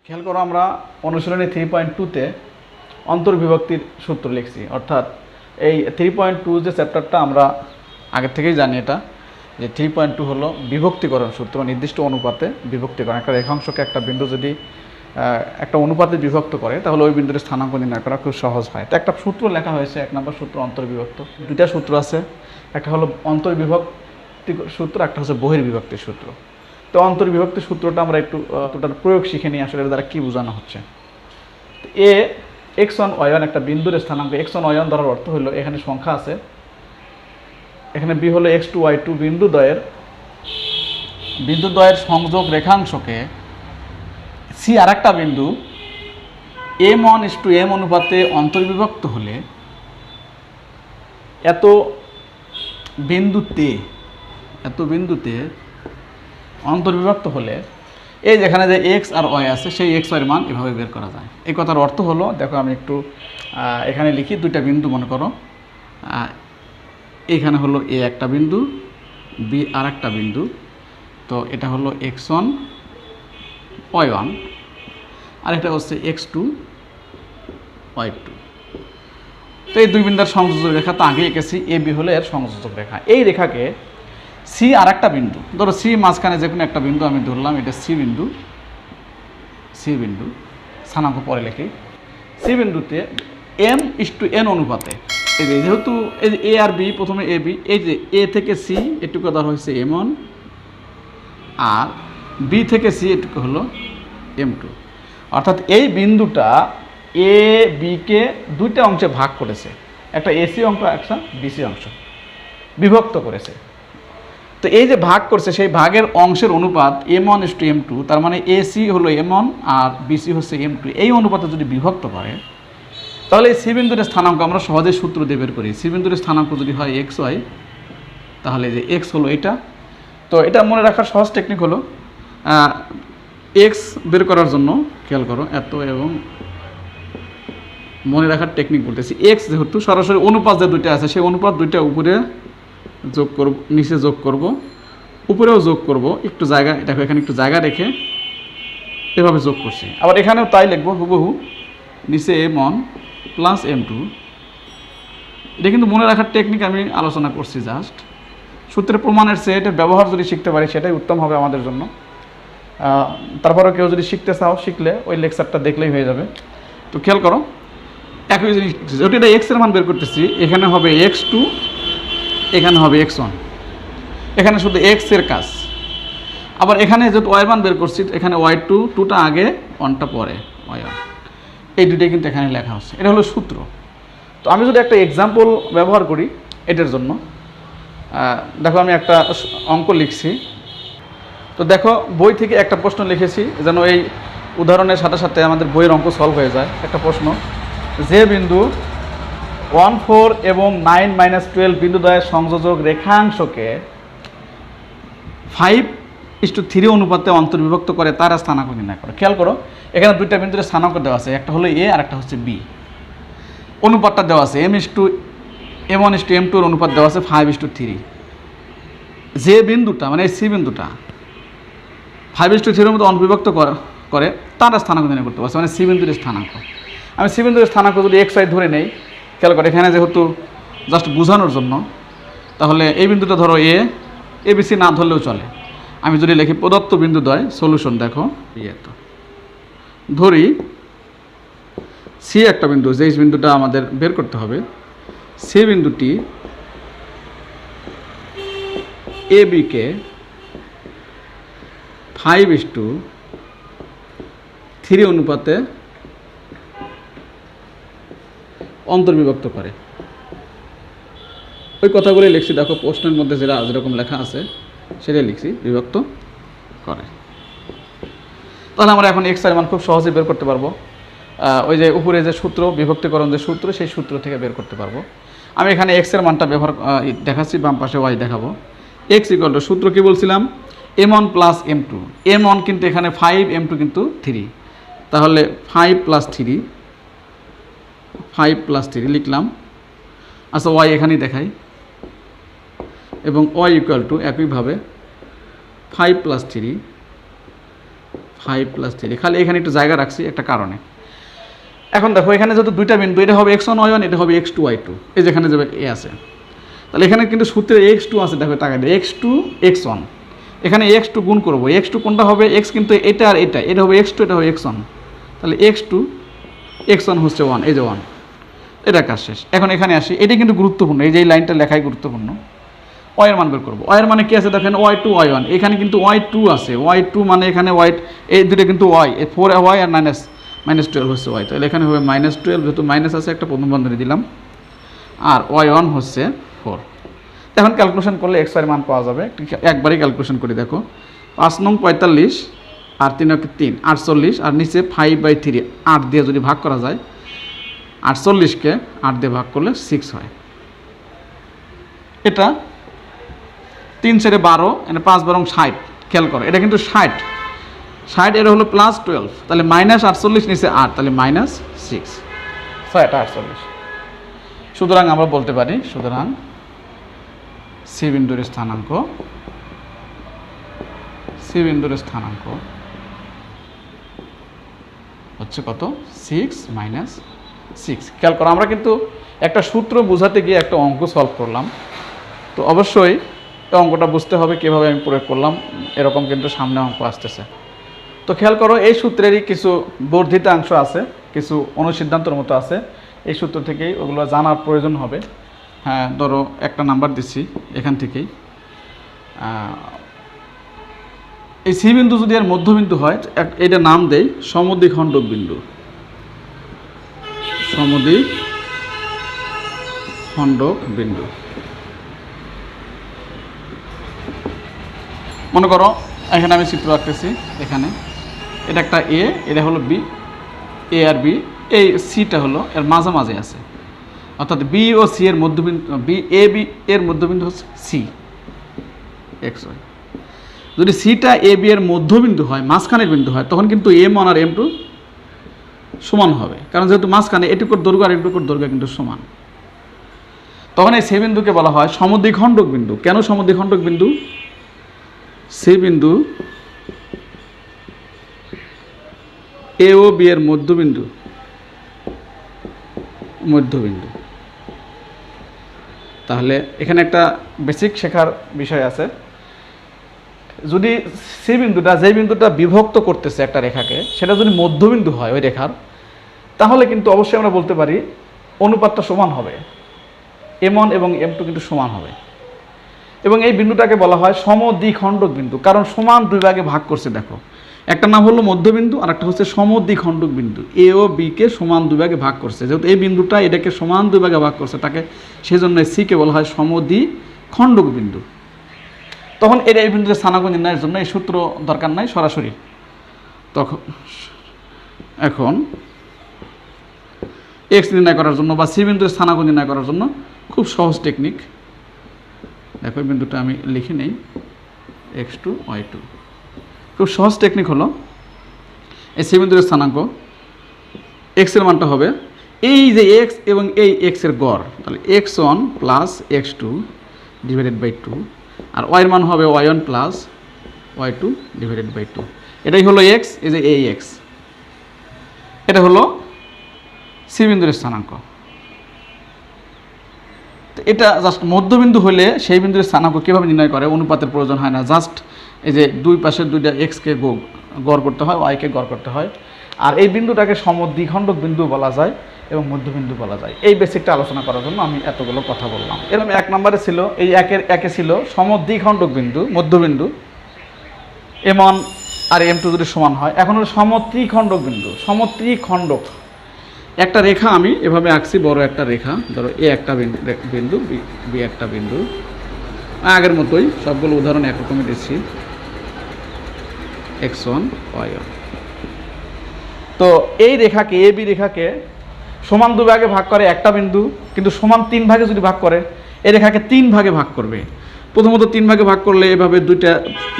খেয়াল করো, আমরা অনুশীলনী 3.2-তে অন্তর্বিভক্তির সূত্র লিখছি। অর্থাৎ এই 3.2 যে চ্যাপ্টারটা আমরা আগের থেকেই জানি, এটা যে 3.2 হলো বিভক্তিকরণ সূত্র। নির্দিষ্ট অনুপাতে বিভক্তিকরণ, একটা রেখাংশকে একটা বিন্দু যদি একটা অনুপাতে বিভক্ত করে তাহলে ওই বিন্দুর স্থানাঙ্ক নির্ণয় করা খুব সহজ হয়। তো একটা সূত্র লেখা হয়েছে, 1 নম্বর সূত্র অন্তর্বিভক্ত। দুইটা সূত্র আছে, একটা হলো অন্তর্বিভক্তি সূত্র, একটা হচ্ছে বহির্বিভক্তির সূত্র। তো অন্তর্বিভক্তি সূত্রটা আমরা একটু প্রয়োগ শিখে নিই, আসলে এর দ্বারা কী বোঝানো হচ্ছে। এ x1 y1 একটা বিন্দুর স্থানাঙ্ক x1 y1 ধরার অর্থ হলো এখানে সংখ্যা আছে, এখানে বি হলো x2 y2 বিন্দুদ্বয়ের সংযোগ রেখাংশকে সি আর একটা বিন্দু m1:m অনুপাতে অন্তর্বিভক্ত হলে এত বিন্দুতে অন্তর্বিভক্ত হলে এই যেখানে যে এক্স আর ওয়াই আছে সেই এক্স ওয়াইয়ের মান এভাবে বের করা যায়। এই কথার অর্থ হলো, দেখো আমি একটু এখানে লিখি, দুইটা বিন্দু মনে করো, এইখানে হলো এ একটা বিন্দু, বি আর একটা বিন্দু। তো এটা হলো x1 y1 আর এটা হচ্ছে x2 y2। তো এই দুই বিন্দুর সংযোজক রেখা তো আগে এঁকেছি, এ বি হলো এর সংযোজক রেখা। এই রেখাকে সি আর একটা বিন্দু, ধরো সি মাঝখানে যে কোনো একটা বিন্দু আমি ধরলাম, এটা সি বিন্দু স্থানাঙ্ক পরে লিখি। সি বিন্দুতে m:n অনুপাতে, এই যে যেহেতু এই যে এ আর বি, প্রথমে এ বি, এই যে এ থেকে সি এটুকু ধরা হয়েছে m1 আর বি থেকে সি এটুকু হলো m2। অর্থাৎ এই বিন্দুটা এ বিকে দুইটা অংশে ভাগ করেছে, একটা এসি অংশ একটা বিসি অংশ বিভক্ত করেছে। তো এই যে ভাগ করছে সেই ভাগের অংশের অনুপাত m1:m2, তার মানে এসি হলো m1 আর বিসি হচ্ছে m2। এই অনুপাতে যদি বিভক্ত করে তাহলে এই সি বিন্দুর স্থানাঙ্ক আমরা সহজে সূত্র দিয়ে বের করি। সি বিন্দুর স্থানাঙ্ক যদি হয় এক্স ওয়াই, তাহলে যে এক্স হলো এটা। তো এটা মনে রাখার সহজ টেকনিক হলো, এক্স বের করার জন্য খেয়াল করো, এত এবং মনে রাখার টেকনিক বলতেছি। এক্স যেহেতু সরাসরি অনুপাত যে দুইটা আছে সেই অনুপাত দুইটা উপরে যোগ করব, নিচে যোগ করব, উপরেও যোগ করব, একটু জায়গা, দেখো এখানে একটু জায়গা রেখে এভাবে যোগ করছি। আবার এখানেও তাই লিখবো হুবহু, নিচে m1 প্লাস m2। এটা কিন্তু মনে রাখার টেকনিক আমি আলোচনা করছি জাস্ট। সূত্রের প্রমাণের চেয়ে এটার ব্যবহার যদি শিখতে পারি সেটাই উত্তম হবে আমাদের জন্য। তারপরেও কেউ যদি শিখতে চাও, শিখলে ওই লেকচারটা দেখলেই হয়ে যাবে। তো খেয়াল করো, একই জিনিস, যেহেতু এটা এক্সের মান বের করতেছি, এখানে হবে x2, এখানে হবে x1, এখানে শুধু এক্স এর কাজ। আবার এখানে যেহেতু ওয়াই মান বের করছি, এখানে y2, 2টা আগে 1টা পরে y1, এই দুটোই কিন্তু এখানে লেখা হচ্ছে। এটা হলো সূত্র। তো আমি যদি একটা এক্সাম্পল ব্যবহার করি এটার জন্য, দেখো আমি একটা অঙ্ক লিখছি। তো দেখো বই থেকে একটা প্রশ্ন লিখেছি যেন এই উদাহরণের সাথে সাথে আমাদের বইয়ের অঙ্ক সলভ হয়ে যায়। একটা প্রশ্ন, যে বিন্দু 1, 4 এবং 9, -12 বিন্দুদ্বয়ের সংযোজক রেখাংশকে 5:3 অনুপাতে অন্তর্বিভক্ত করে তার স্থানাঙ্ক নির্ণয় করে। খেয়াল করো, এখানে দুইটা বিন্দুর স্থানাঙ্ক দেওয়া আছে, একটা হলো এ আর একটা হচ্ছে বি। অনুপাতটা দেওয়া আছে m1:m2 এর অনুপাত দেওয়া আছে 5:3। যে বিন্দুটা মানে সি বিন্দুটা 5:3 এর মধ্যে অন্তর্বিভক্ত করে তার স্থানাঙ্ক নির্ণয় করতে পারছে, মানে সি বিন্দুর স্থানাঙ্ক। আমি সি বিন্দুর স্থানাঙ্ক যদি এক্স ওয়াই ধরে নেই, খেয়াল করে এখানে যেহেতু জাস্ট বোঝানোর জন্য, তাহলে এই বিন্দুটা ধরো এ বিসি না ধরলেও চলে। আমি যদি লিখি প্রদত্ত বিন্দুদ্বয়, সলিউশন দেখো তো ধরি সি একটা বিন্দু, যে বিন্দুটা আমাদের বের করতে হবে, সে বিন্দুটি এ বিকে 5:3 অনুপাতে অন্তর্বিভক্ত করে। ওই কথাগুলি লিখছি, দেখো প্রশ্নের মধ্যে যেরকম লেখা আছে সেটাই লিখছি, বিভক্ত করে। তাহলে আমরা এখন এক্স এর মান খুব সহজে বের করতে পারবো। ওই যে উপরে যে সূত্র, বিভক্তিকরণ যে সূত্র, সেই সূত্র থেকে বের করতে পারবো। আমি এখানে এক্স এর মানটা ব্যবহার দেখাচ্ছি, বাম পাশে ওয়াই দেখাবো। এক্স ইকুয়াল টু, সূত্র কি বলছিলাম, m1 প্লাস m2। m1 কিন্তু এখানে 5, m2 কিন্তু 3, তাহলে 5 প্লাস 3 লিখলাম। আচ্ছা ওয়াই এখানেই দেখাই, এবং ওয়াই ইকুয়াল টু একইভাবে 5 + 3 5 + 3, খালি এখানে একটু জায়গা রাখছি একটা কারণে। এখন দেখো এখানে যেহেতু দুইটা বিন্দু, এটা হবে x1 y1, এটা হবে x2 y2, এই যেখানে যাবে এ আছে, তাহলে এখানে কিন্তু সূত্রে x2 আছে, দেখো তাকাই x2 x1, এখানে x2 গুণ করবো, x2 কোনটা হবে, x কিন্তু এটা আর এটা হবে x2, এটা হবে x1, তাহলে x2 x1 হচ্ছে 1, এই যে 1, এটা কাজ শেষ। এখন এখানে আসি, এটা কিন্তু গুরুত্বপূর্ণ, এই যে এই লাইনটা লেখাই গুরুত্বপূর্ণ। y এর মান বের করবো, y এর মানে কি আছে দেখেন y2 y1, এখানে কিন্তু y2 আছে, y2 মানে এখানে y, এই দুটো কিন্তু y, 4y আর -12 হচ্ছে y, তাহলে এখানে হবে -12, যেহেতু মাইনাস আছে একটা প্রথম বন্ধনী দিলাম, আর y1 হচ্ছে 4। এখন ক্যালকুলেশন করলে x এর মান পাওয়া যাবে, একবারই ক্যালকুলেশন করে দেখো, 5 নং 45 আর 3 × 3 48, আর নিচে 5/3 8 দিয়ে যদি ভাগ করা যায়, 48কে 8 দিয়ে ভাগ করলে 6 হয়। এটা 3 × 12, মানে 5 × 60, খেয়াল করো এটা কিন্তু 60 এর হলো +12, তাহলে -48 নিচে 8, তাহলে -6, এটা 48। সুতরাং আমরা বলতে পারি, সুতরাং সি বিন্দুর স্থানাঙ্ক হচ্ছে কত, 6 - 6। খেয়াল করো আমরা কিন্তু একটা সূত্র বোঝাতে গিয়ে একটা অঙ্ক সলভ করলাম, তো অবশ্যই এই অঙ্কটা বুঝতে হবে কীভাবে আমি প্রয়োগ করলাম, এরকম কিন্তু সামনে অঙ্ক আসতেছে। তো খেয়াল করো এই সূত্রেরই কিছু বর্ধিতাংশ আছে, কিছু অনুসিদ্ধান্তর মতো আছে, এই সূত্র থেকেই ওগুলো জানার প্রয়োজন হবে। হ্যাঁ, ধরো একটা নাম্বার দিচ্ছি এখান থেকেই, এই সি বিন্দু যদি এর মধ্যবিন্দু হয়, এটা নাম দেই সমদ্বিখণ্ডক বিন্দু, মনে করো এখানে আমি চিত্র আঁকতেছি, এখানে এটা একটা এ, এটা হলো বি, এ আর বি, এই সিটা হলো এর মাঝামাঝি আছে, অর্থাৎ বি ও সি এর মধ্যবিন্দু, বি এর মধ্যবিন্দু হচ্ছে সি এক্স ওয়াই। যদি সিটা এ বি এর মধ্যবিন্দু হয়, মাঝখানের বিন্দু হয়, তখন কিন্তু M1 আর M2 সমান হবে, কারণ যেহেতু মাঝখানে এটুকুর দৈর্ঘ্য আর এটুকুর দৈর্ঘ্য কিন্তু সমান। তখন এই সি বিন্দুকে বলা হয় সমদ্বিখণ্ডক বিন্দু। কেন সমদ্বিখণ্ডক বিন্দু? সি বিন্দু এ ও বি এর মধ্যবিন্দু, তাহলে এখানে একটা বেসিক শেখার বিষয় আছে। যদি সি বিন্দুটা, যে বিন্দুটা বিভক্ত করতেছে একটা রেখাকে, সেটা যদি মধ্যবিন্দু হয় ওই রেখার, তাহলে কিন্তু অবশ্যই আমরা বলতে পারি অনুপাতটা সমান হবে, M1 এবং M2 কিন্তু সমান হবে। এবং এই বিন্দুটাকে বলা হয় সমদ্বিখণ্ডক বিন্দু, কারণ সমান দুই ভাগে ভাগ করছে। দেখো, একটা নাম হলো মধ্যবিন্দু আর একটা হচ্ছে সমদ্বিখণ্ডক বিন্দু। এ ও বি কে সমান দুই ভাগে ভাগ করছে, যেহেতু এই বিন্দুটা এটাকে সমান দুই ভাগে ভাগ করছে, তাকে সেজন্য সিকে বলা হয় সমদ্বিখণ্ডক বিন্দু। তখন এই বিন্দুতে স্থানাঙ্ক নির্ণয়ের জন্য এই সূত্র দরকার নাই, সরাসরি তখন এখন এক্স নির্ণয় করার জন্য বা সি বিন্দুর স্থানাঙ্ক নির্ণয় করার জন্য খুব সহজ টেকনিক। দেখো এই বিন্দুটা আমি লিখে নেই, x2 y2। খুব সহজ টেকনিক হলো, এই সি বিন্দুর স্থানাঙ্ক এক্স এর মানটা হবে এই যে এক্স এবং এই এক্স এর গড়, তাহলে x1 plus x2 divided by 2, আর ওয়াই এর মান হবে y1 plus y2 divided by 2। এটাই হলো এক্স, এই যে এই এক্স, এটা হলো সি বিন্দুর স্থানাঙ্ক। তো এটা জাস্ট মধ্যবিন্দু হলে সেই বিন্দুর স্থানাঙ্ক কীভাবে নির্ণয় করে, অনুপাতের প্রয়োজন হয় না, জাস্ট এই যে দুই পাশের দুইটা এক্সকে গড় করতে হয়, ওয়াইকে গড় করতে হয়। আর এই বিন্দুটাকে সমদ্বিখণ্ডক বিন্দু বলা যায় এবং মধ্যবিন্দু বলা যায়। এই বেসিকটা আলোচনা করার জন্য আমি এতগুলো কথা বললাম। এরকম 1 নম্বরে ছিল, এই একে ছিল সমদ্বিখণ্ডক বিন্দু, মধ্যবিন্দু, M1 আর M2 যদি সমান হয়। এখন হলো সমত্রিখণ্ডক বিন্দু। সমত্রিখণ্ডক একটা রেখা আমি এভাবে আঁকছি, বড় একটা রেখা, ধরো এ একটা বিন্দু, বি একটা বিন্দু, আগের মতোই সবগুলো উদাহরণ একরকমই দিচ্ছি, x1 y1। তো এই রেখাকে, এ বি রেখাকে সমান 2 ভাগে ভাগ করে একটা বিন্দু, কিন্তু সমান 3 ভাগে যদি ভাগ করে, এই রেখাকে 3 ভাগে ভাগ করবে। প্রথমত 3 ভাগে ভাগ করলে এভাবে দুইটা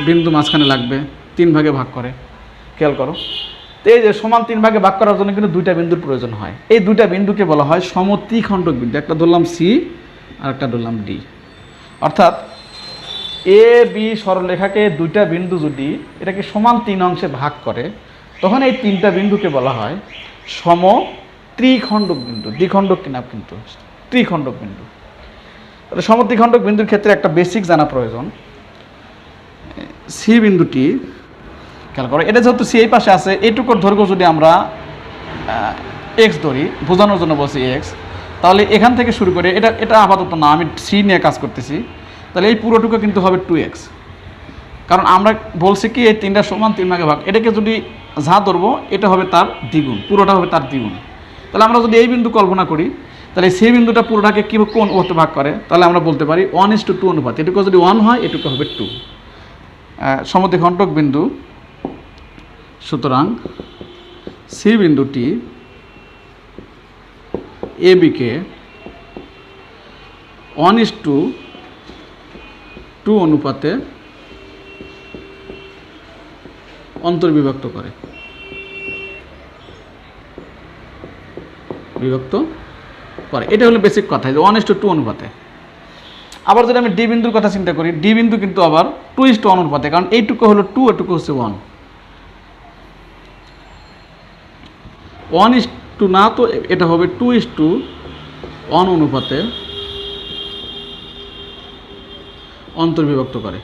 বিন্দু মাঝখানে লাগবে, 3 ভাগে ভাগ করে, খেয়াল করো। তো এই যে সমান 3 ভাগে ভাগ করার জন্য কিন্তু দুইটা বিন্দুর প্রয়োজন হয়। এই দুইটা বিন্দুকে বলা হয় সমত্রিখণ্ডক বিন্দু। একটা ধরলাম সি আর একটা ধরলাম ডি। অর্থাৎ এ বি সরলরেখাকে দুইটা বিন্দু যদি এটাকে সমান 3 অংশে ভাগ করে, তখন এই 3টা বিন্দুকে বলা হয় সম ত্রিখণ্ডক বিন্দু। দ্বিখণ্ডক কিনা কিন্তু ত্রিখণ্ডক বিন্দু। তাহলে সম ত্রিখণ্ডক বিন্দুর ক্ষেত্রে একটা বেসিক জানা প্রয়োজন। সি বিন্দুটি খেয়াল করো, এটা যেহেতু সি এই পাশে আছে, এইটুকুর দৈর্ঘ্য যদি আমরা এক্স ধরি, বোঝানোর জন্য বলছি এক্স, তাহলে এখান থেকে শুরু করে এটা আপাতত না, আমি সি নিয়ে কাজ করতেছি, তাহলে এই পুরোটুকু কিন্তু হবে 2x। কারণ আমরা বলছি কি এই 3টা সমান 3 ভাগে ভাগ, এটাকে যদি যা ধরবো এটা হবে তার দ্বিগুণ, পুরোটা হবে তার দ্বিগুণ। তাহলে আমরা যদি এই বিন্দু কল্পনা করি, তাহলে সেই বিন্দুটা পুরোটাকে কী কোন অনুপাতে ভাগ করে, তাহলে আমরা বলতে পারি 1:2 অনুপাত। এটুকু যদি 1 হয়, এটুকু হবে 2। সমদ্বিখণ্ডক বিন্দু, সুতরাং সি বিন্দুটি এ বিকে 1:2 অনুপাতে অন্তর্বিভক্ত করে, বিভক্ত করে। এটা হলো বেসিক কথা, যে 1:2 অনুপাতে। আবার যদি আমি ডি বিন্দুর কথা চিন্তা করি, ডি বিন্দু কিন্তু আবার 2:1 অনুপাতে, কারণ এইটুকু হলো 2, এটুকু হচ্ছে 1। 1:2 না, তো এটা হবে 2:1 অনুপাতে অন্তর্বিভক্ত করে,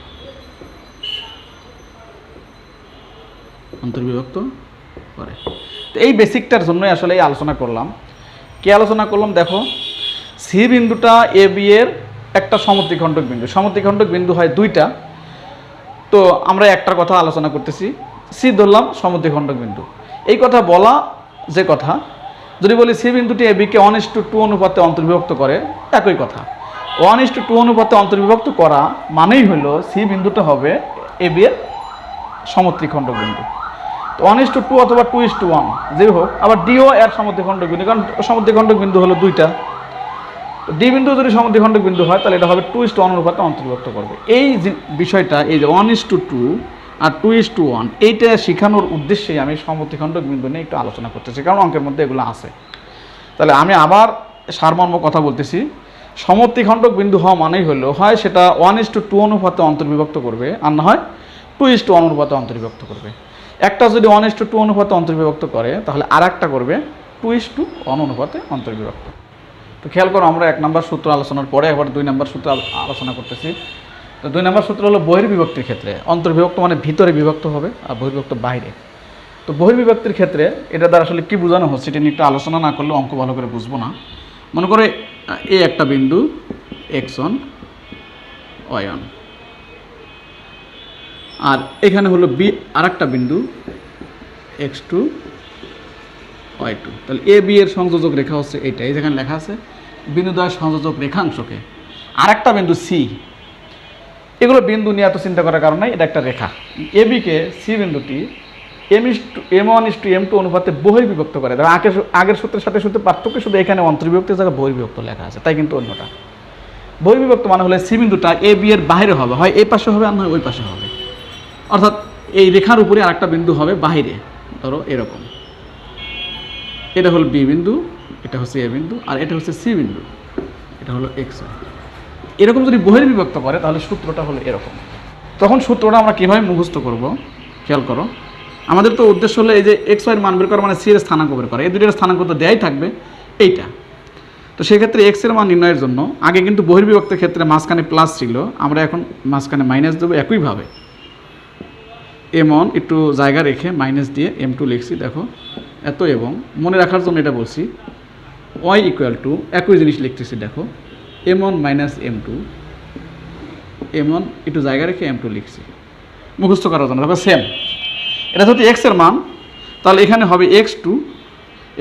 অন্তর্বিভক্ত করে। তো এই বেসিকটার জন্যই আসলে এই আলোচনা করলাম। কি আলোচনা করলাম দেখো, সি বিন্দুটা এ বি এর একটা সমদ্বিখণ্ডক বিন্দু। সমদ্বিখণ্ডক বিন্দু হয় 2টা, তো আমরা একটার কথা আলোচনা করতেছি, সি ধরলাম সমদ্বিখণ্ডক বিন্দু। এই কথা বলা যে কথা, যদি বলি সি বিন্দুটি এ বিকে 1:2 অনুপাতে অন্তর্বিভক্ত করে, একই কথা। 1:2 অনুপাতে অন্তর্বিভক্ত করা মানেই হলো সি বিন্দুটা হবে এ বি এর সমত্রিখণ্ডক বিন্দু। তো 1:2 অথবা 2:1 যেই হোক, আবার ডিও এর সমদ্বিখণ্ডক বিন্দু, কারণ সমদ্বিখণ্ডক বিন্দু হলো 2টা। তো ডি বিন্দু যদি সমদ্বিখণ্ডক বিন্দু হয়, তাহলে এটা হবে 2:1 অনুপাতে অন্তর্ভুক্ত করবে। এই যে বিষয়টা, এই যে 1:2 আর 2:1, এইটা শেখানোর উদ্দেশ্যেই আমি সমদ্বিখণ্ডক বিন্দু নিয়ে একটু আলোচনা করতেছি, কারণ অঙ্কের মধ্যে এগুলো আছে। তাহলে আমি আবার সারমর্ম কথা বলতেছি, সমদ্বিখণ্ডক বিন্দু হওয়া মানেই হলো হয় সেটা 1:2 অনুপাতে অন্তর্বিভক্ত করবে, আর না হয় 2:1 অনুপাতে অন্তর্বিভক্ত করবে। একটা যদি 1:2 অনুপাতে অন্তর্বিভক্ত করে, তাহলে আর একটা করবে 2:1 অনুপাতে অন্তর্বিভক্ত। তো খেয়াল করো, আমরা 1 নম্বর সূত্র আলোচনার পরে এবার 2 নম্বর সূত্র আলোচনা করতেছি। তো 2 নম্বর সূত্র হলো বহির্বিভক্তির ক্ষেত্রে। অন্তর্বিভক্ত মানে ভিতরে বিভক্ত হবে, আর বহির্বিভক্ত বাইরে। তো বহির্বিভক্তির ক্ষেত্রে এটা দ্বারা আসলে কী বোঝানো হচ্ছে, এটা নিয়ে একটু আলোচনা না করলে অঙ্ক ভালো করে বুঝবো না। মনে করে এ একটা বিন্দু x1 y1, আর এখানে হলো বি আর একটা বিন্দু x2 y2। তাহলে এ বি এর সংযোজক রেখা হচ্ছে এইটা, এই যেখানে লেখা আছে বিন্দুদ্বয় সংযোজক রেখাংশকে। আর একটা বিন্দু সি, এগুলো বিন্দু নিয়ে এত চিন্তা করার কারণ নাই, এটা একটা রেখা। এ বিকে সি বিন্দুটি m1:m2 অনুপাতে বহির্বিভক্ত করে। ধরো আগের সূত্রের সাথে পার্থক্য শুধু এখানে অন্তর্বিভক্তের জায়গায় বহির্বিভক্ত লেখা আছে, তাই কিন্তু অন্যটা। বহির্বিভক্ত মানে হলে সি বিন্দুটা এ বি এর বাইরে হবে, হয় এই পাশে হবে আর নয় ওই পাশে হবে। অর্থাৎ এই রেখার উপরে আরেকটা বিন্দু হবে বাইরে, ধরো এরকম। এটা হলো বি বিন্দু, এটা হচ্ছে এ বিন্দু, আর এটা হচ্ছে সি বিন্দু, এটা হলো এক্স। এরকম যদি বহির্বিভক্ত করে, তাহলে সূত্রটা হলো এরকম। তখন সূত্রটা আমরা কীভাবে মুখস্থ করব, খেয়াল করো। আমাদের তো উদ্দেশ্য হলো এই যে এক্স ওয়াইয়ের মান বের করা, মানে সি এর স্থানাঙ্ক বের করা। এই দুটোর স্থানাঙ্ক তো দেয়াই থাকবে এইটা। তো সেক্ষেত্রে এক্স এর মান নির্ণয়ের জন্য আগে কিন্তু বহির্বিভক্তের ক্ষেত্রে মাঝখানে প্লাস ছিল, আমরা এখন মাঝখানে মাইনাস দেবো। একইভাবে m1 একটু জায়গা রেখে মাইনাস দিয়ে m2 লিখছি, দেখো এত। এবং মনে রাখার জন্য এটা বলছি, y = একই জিনিস লিখতেছি, দেখো m1 - m2, m1 একটু জায়গা রেখে m2 লিখছি মুখস্থ করার জন্য। দেখো সেম, এটা যদি x এর মান, তাহলে এখানে হবে x2,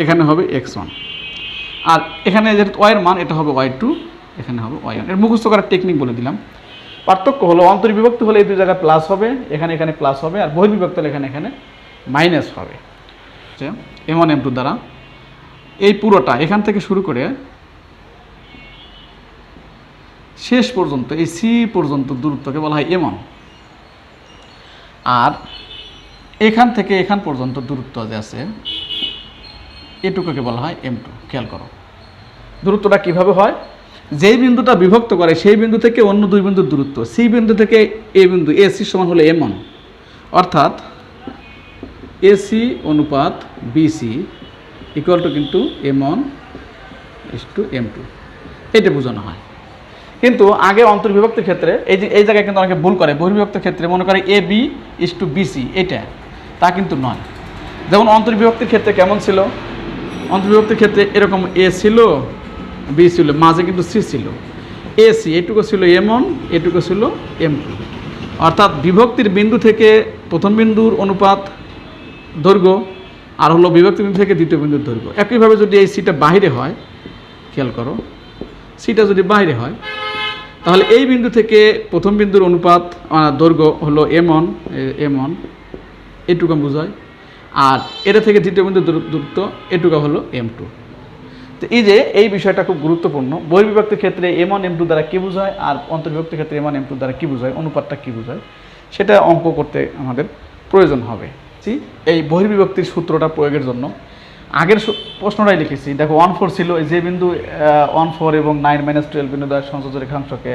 এখানে হবে x1, আর এখানে যেহেতু y এর মান, এটা হবে y2, এখানে হবে y1। এর মুখস্থ করার টেকনিক বলে দিলাম। পার্থক্য হলো অন্তর্বিভক্ত হলে এই দুই জায়গায় প্লাস হবে, এখানে এখানে প্লাস হবে, আর বহির্বিভক্ত হলে এখানে এখানে মাইনাস হবে। m1 m2 দ্বারা এই পুরোটা এখান থেকে শুরু করে শেষ পর্যন্ত এই সি পর্যন্ত দূরত্বকে বলা হয় m1, আর এখান থেকে এখান পর্যন্ত দূরত্ব যে আছে এটুকুকে বলা হয় m2। খেয়াল করো দূরত্বটা কিভাবে হয়, যেই বিন্দুটা বিভক্ত করে সেই বিন্দু থেকে অন্য দুই বিন্দুর দূরত্ব, সি বিন্দু থেকে এ বিন্দু, এ সি সমান হলো এম1, অর্থাৎ এসি অনুপাত বিসি ইকুয়াল টু কিন্তু M1 = M2, এটা বোঝানো হয়। কিন্তু আগে অন্তর্বিভক্তির ক্ষেত্রে এই জায়গায় কিন্তু অনেকে ভুল করে, বহির্বিভক্তির ক্ষেত্রে মনে করে AB = BC, এটা তা কিন্তু নয়। যেমন অন্তর্বিভক্তির ক্ষেত্রে কেমন ছিল, অন্তর্বিভক্তির ক্ষেত্রে এরকম এ ছিল, বি ছিল, মাঝে কিন্তু সি ছিল, এসি এটুকু ছিল M1, এটুকু ছিল M2, অর্থাৎ বিভক্তির বিন্দু থেকে প্রথম বিন্দুর অনুপাত দৈর্ঘ্য আর হলো বিভক্তি বিন্দু থেকে দ্বিতীয় বিন্দুর দৈর্ঘ্য। একইভাবে যদি এই সিটা বাহিরে হয়, খেয়াল করো, সিটা যদি বাহিরে হয় তাহলে এই বিন্দু থেকে প্রথম বিন্দুর অনুপাত দৈর্ঘ্য হলো M1 এটুকু বোঝায়, আর এটা থেকে দ্বিতীয় বিন্দুর দূরত্ব এটুকু হলো M2। তো এই যে এই বিষয়টা খুব গুরুত্বপূর্ণ, বহির্বিভক্তির ক্ষেত্রে M1 M2 দ্বারা কী বোঝায় আর অন্তর্বিভক্তির ক্ষেত্রে M1 M2 দ্বারা কী বোঝায়, অনুপাতটা কী বোঝায়, সেটা অঙ্ক করতে আমাদের প্রয়োজন হবে। এই বহির্বিভক্তির সূত্রটা প্রয়োগের জন্য আগের প্রশ্নটাই লিখেছি। দেখো 1,4 ছিল, যে বিন্দু 1,4 এবং 9 - 12 বিন্দু দ্বারা সংযোজিত রেখাংশকে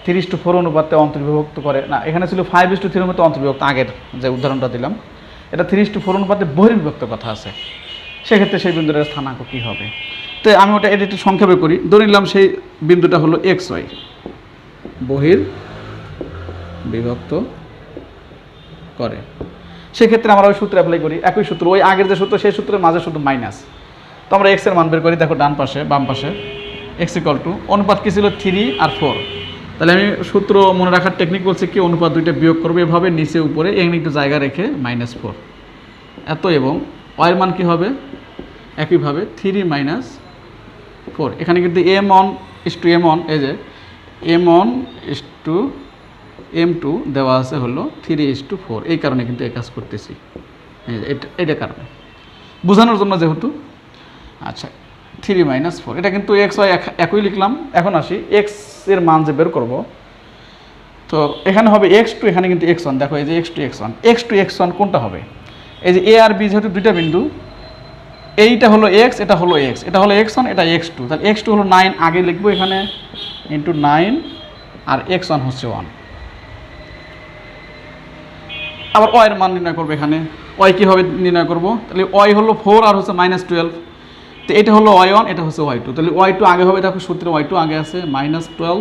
3:4 অনুপাতে অন্তর্বিভক্ত করে, না এখানে ছিল 5:3 অনুপাতে অন্তর্বিভক্ত, আগের যে উদাহরণটা দিলাম এটা 3:4 অনুপাতে বহির্বিভক্ত কথা আছে, সেক্ষেত্রে সেই বিন্দুটার স্থানাঙ্ক কী হবে। তো আমি ওটা এটা একটু সংক্ষেপে করি। ধরে নিলাম সেই বিন্দুটা হলো XY, বহির্বিভক্ত করে, সেক্ষেত্রে আমরা ওই সূত্র অ্যাপ্লাই করি, একই সূত্র, ওই আগের যে সূত্র সেই সূত্রের মাঝে শুধু মাইনাস। তো আমরা এক্সের মান বের করি, দেখো ডান পাশে বাম পাশে x = অনুপাত কী ছিল 3 আর 4, তাহলে আমি সূত্র মনে রাখার টেকনিক বলছি কি, অনুপাত দুইটা বিয়োগ করবো এভাবে নিচে উপরে, এখানে একটু জায়গা রেখে -4 এত, এবং y এর মান কী হবে একইভাবে 3 - 4, এখানে কিন্তু M1 = M1, এই যে M1 = M2 দেওয়া আছে হলো 3:4, এই কারণে কিন্তু এই কাজ করতেছি, এটা কারণে বোঝানোর জন্য যেহেতু। আচ্ছা 3 - 4, এটা কিন্তু XY একই লিখলাম। এখন আসি x এর মান যে বের করব, তো এখানে হবে x2, এখানে কিন্তু x1, দেখো এই যে x2 কোনটা হবে, এই যে A আর B যেহেতু দুইটা বিন্দু, এইটা হলো x, এটা হলো x, এটা হলো x1, এটা x2, তাহলে x2 হলো 9 আগে লিখবো এখানে × 9, আর x1 হচ্ছে 1। আবার y এর মান নির্ণয় করবো, এখানে y কী হবে নির্ণয় করব, তাহলে y হলো 4 আর হচ্ছে -12, তো এটা হলো y1, এটা হচ্ছে y2, তাহলে y2 আগে হবে, দেখো সূত্রে y2 আগে আছে -12,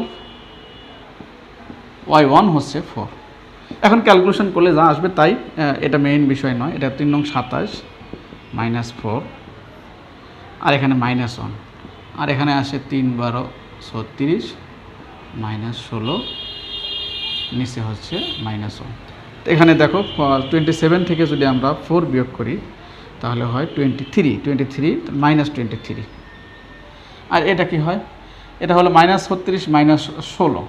y1 হচ্ছে 4। এখন ক্যালকুলেশন করলে যা আসবে তাই, এটা মেইন বিষয় নয়, এটা 3 নং 27 -4, আর এখানে -1, আর এখানে আসে 3 × 12 = 36 -16, নিচে হচ্ছে -1। তো এখানে দেখো 27 থেকে যদি আমরা 4 বিয়োগ করি তাহলে হয় 23 -23, আর এটা কি হয়, এটা হলো -36 -16,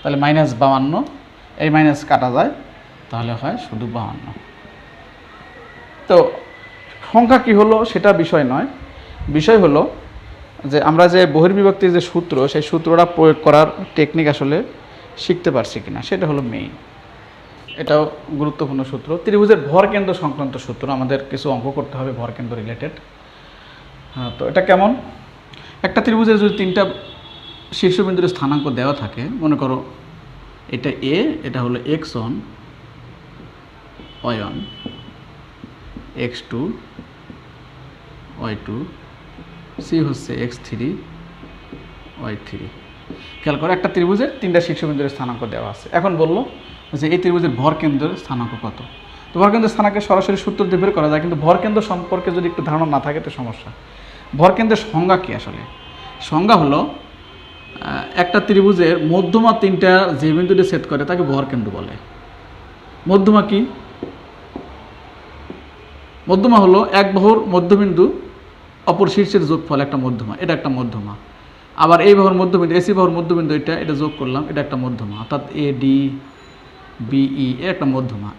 তাহলে -52, এই মাইনাস কাটা যায়, তাহলে হয় শুধু 52। তো সংখ্যা কি হলো সেটা বিষয় নয়, বিষয় হলো যে আমরা যে বহির্বিভক্তির যে সূত্র, সেই সূত্রটা প্রয়োগ করার টেকনিক আসলে শিখতে পারছি কিনা, সেটা হলো মেইন। এটাও গুরুত্বপূর্ণ সূত্র, ত্রিভুজের ভরকেন্দ্র সংক্রান্ত সূত্র, আমাদের কিছু অঙ্ক করতে হবে ভরকেন্দ্র রিলেটেড। হ্যাঁ, তো এটা কেমন, একটা ত্রিভুজের যদি 3টা শীর্ষবিন্দুর স্থানাঙ্ক দেওয়া থাকে, মনে করো এটা A, এটা হলো x1 y1, x2 y2, c হচ্ছে x3 y3। খেয়াল করো একটা ত্রিভুজের 3টা শীর্ষবিন্দুর স্থানাঙ্ক দেওয়া আছে। এখন বললো যে এই ত্রিভুজের ভরকেন্দ্রের স্থানাঙ্ক কত। তো ভরকেন্দ্রের স্থানাঙ্কে সরাসরি সূত্র দিয়ে বের করা যায়, কিন্তু ভরকেন্দ্র সম্পর্কে যদি একটু ধারণা না থাকে তো সমস্যা। ভরকেন্দ্রের সংজ্ঞা কী আসলে, সংজ্ঞা হলো একটা ত্রিভুজের মধ্যমা 3টা যে বিন্দুটি ছেদ করে তাকে ভরকেন্দ্র বলে। মধ্যমা কি, মধ্যমা হলো এক বাহুর মধ্যবিন্দু অপর শীর্ষের যোগফল, একটা মধ্যমা, এটা একটা মধ্যমা। আবার এই বাহুর মধ্যবিন্দু, এসি বাহুর মধ্যবিন্দু এটা যোগ করলাম, এটা একটা মধ্যমা, অর্থাৎ AD BE এর একটা মধ্যমা।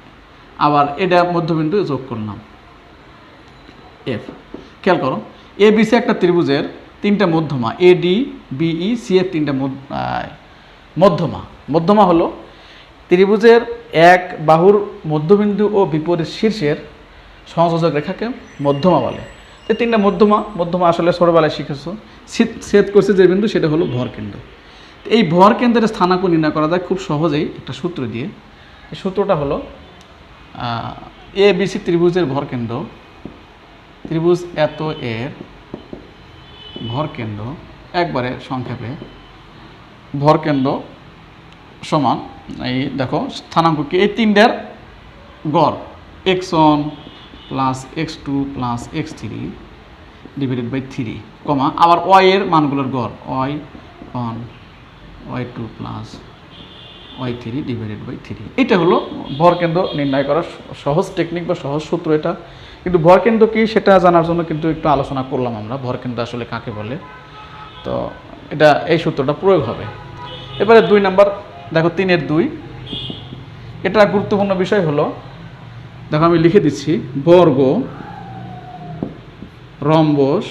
আবার এটা মধ্যবিন্দু যোগ করলাম F। খেয়াল করো ABC একটা ত্রিভুজের 3টা মধ্যমা, AD BE C এর 3টা মধ্যমা। মধ্যমা হলো ত্রিভুজের এক বাহুর মধ্যবিন্দু ও বিপরীত শীর্ষের সংযোজক রেখাকে মধ্যমা বলে। এই তিনটা মধ্যমা আসলে ছোটবেলায় শিখেছো। ছেদ করছে যে বিন্দু সেটা হলো ভরকেন্দ্র। এই ভরকেন্দ্রের স্থানাঙ্ক নির্ণয় করা যায় খুব সহজেই একটা সূত্র দিয়ে। এই সূত্রটা হলো ABC ত্রিভুজের ভরকেন্দ্র, ত্রিভুজ এত এর ভরকেন্দ্র, একবারে সংক্ষেপে ভরকেন্দ্র সমান এই দেখো স্থানাঙ্ক কি, এই তিনটার গড় x1 plus x2 plus x3 divided by 3 comma আবার y এর মানগুলোর গড় y1 y2 plus y3 divided by 3। এটা হলো ভরকেন্দ্র নির্ণয় করার সহজ টেকনিক বা সহজ সূত্র এটা। কিন্তু ভরকেন্দ্র কি সেটা জানার জন্য কিন্তু একটু আলোচনা করলাম আমরা, ভরকেন্দ্র আসলে কাকে বলে। তো এটা এই সূত্রটা প্রয়োগ হবে। এবারে 2 নাম্বার দেখো 3-এর 2, এটা গুরুত্বপূর্ণ বিষয় হলো, দেখো আমি লিখে দিচ্ছি, বর্গ রম্বস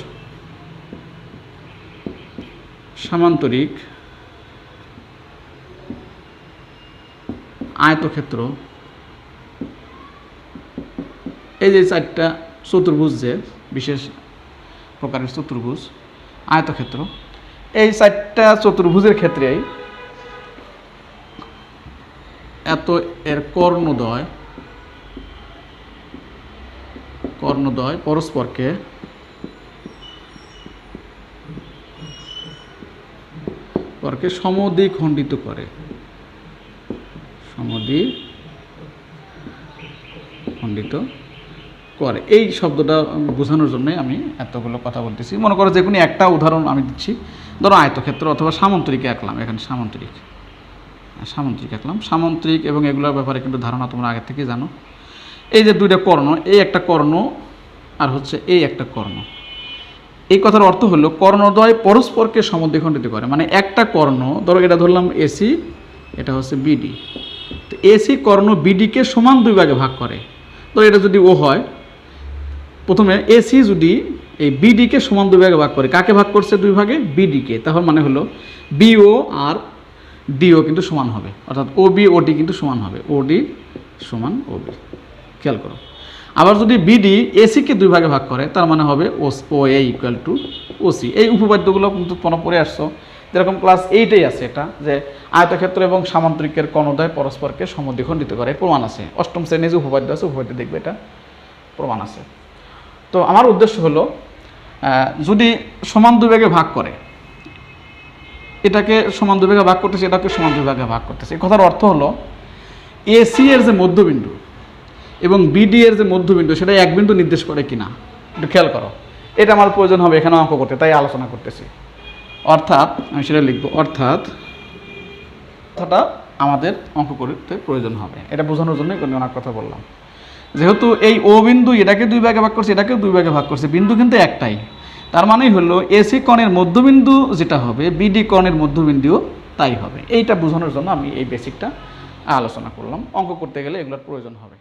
সামান্তরিক আয়তক্ষেত্র, এই যে 4টা চতুর্ভুজ, যে বিশেষ প্রকারের চতুর্ভুজ আয়তক্ষেত্র, এই 4টা চতুর্ভুজের ক্ষেত্রেই এত এর কর্ণদ্বয় পরস্পরকে সমদ্বিখণ্ডিত করে, এই শব্দটা বোঝানোর জন্য আমি এতগুলো কথা বলতেছি। মনে করো যে কোনো একটা উদাহরণ আমি দিচ্ছি, ধরো আয়তক্ষেত্র অথবা সামান্তরিক আঁকলাম, এখানে সামান্তরিক আঁকলাম, সামান্তরিক এবং এগুলোর ব্যাপারে কিন্তু ধারণা তোমরা আগে থেকে জানো। এই যে 2টা কর্ণ, এই একটা কর্ণ আর হচ্ছে এই একটা কর্ণ, এই কথার অর্থ হলো কর্ণদ্বয় পরস্পরকে সমদ্বিখণ্ডিত করে। মানে একটা কর্ণ, ধরো এটা ধরলাম এসি, এটা হচ্ছে বিডি, তো এসি কর্ণ বিডিকে সমান 2 ভাগে ভাগ করে। তো এটা যদি ও হয়, প্রথমে এসি যদি এই বিডিকে সমান 2 ভাগে ভাগ করে, কাকে ভাগ করছে 2 ভাগে? বিডিকে। তাহলে মানে হলো বিও আর ডিও কিন্তু সমান হবে, অর্থাৎ ওবি ওডি কিন্তু সমান হবে, ওডি সমান ওবি। খেয়াল করো। আবার যদি বিডি এসিকে 2 ভাগে ভাগ করে, তার মানে হবে ও এ ইকুয়াল টু ওসি। এই উপপাদ্যগুলো কিন্তু তোমরা পড়ে আসছো, যেরকম ক্লাস 8-এই আছে এটা, যে আয়তক্ষেত্র এবং সামান্তরিকের কর্ণদ্বয় পরস্পরকে সমদ্বিখণ্ডিত করে, প্রমাণ আছে। 8ম শ্রেণীর যে উপপাদ্য আছে, উপপাদ্য দেখবে এটা প্রমাণ আছে। তো আমার উদ্দেশ্য হলো, যদি সমান 2 ভাগে ভাগ করে, এটাকে সমান 2 ভাগে ভাগ করতেছে, এটাকে সমান 2 ভাগে ভাগ করতেছে, এই কথার অর্থ হলো এসি এর যে মধ্যবিন্দু এবং বিডি এর যে মধ্যবিন্দু, সেটা এক বিন্দু নির্দেশ করে কিনা একটু খেয়াল করো। এটা আমার প্রয়োজন হবে এখানে অঙ্ক করতে, তাই আলোচনা করতেছি। অর্থাৎ আমি সেটা লিখবো, অর্থাৎ কথাটা আমাদের অঙ্ক করতে প্রয়োজন হবে। এটা বোঝানোর জন্যই অনেক কথা বললাম। যেহেতু এই ও বিন্দু এটাকে 2 ভাগে ভাগ করছে, এটাকেও 2 ভাগে ভাগ করছে, বিন্দু কিন্তু একটাই, তার মানেই হলো এসি কণের মধ্যবিন্দু যেটা হবে, বিডি কণের মধ্যবিন্দুও তাই হবে। এইটা বোঝানোর জন্য আমি এই বেসিকটা আলোচনা করলাম। অঙ্ক করতে গেলে এগুলোর প্রয়োজন হবে।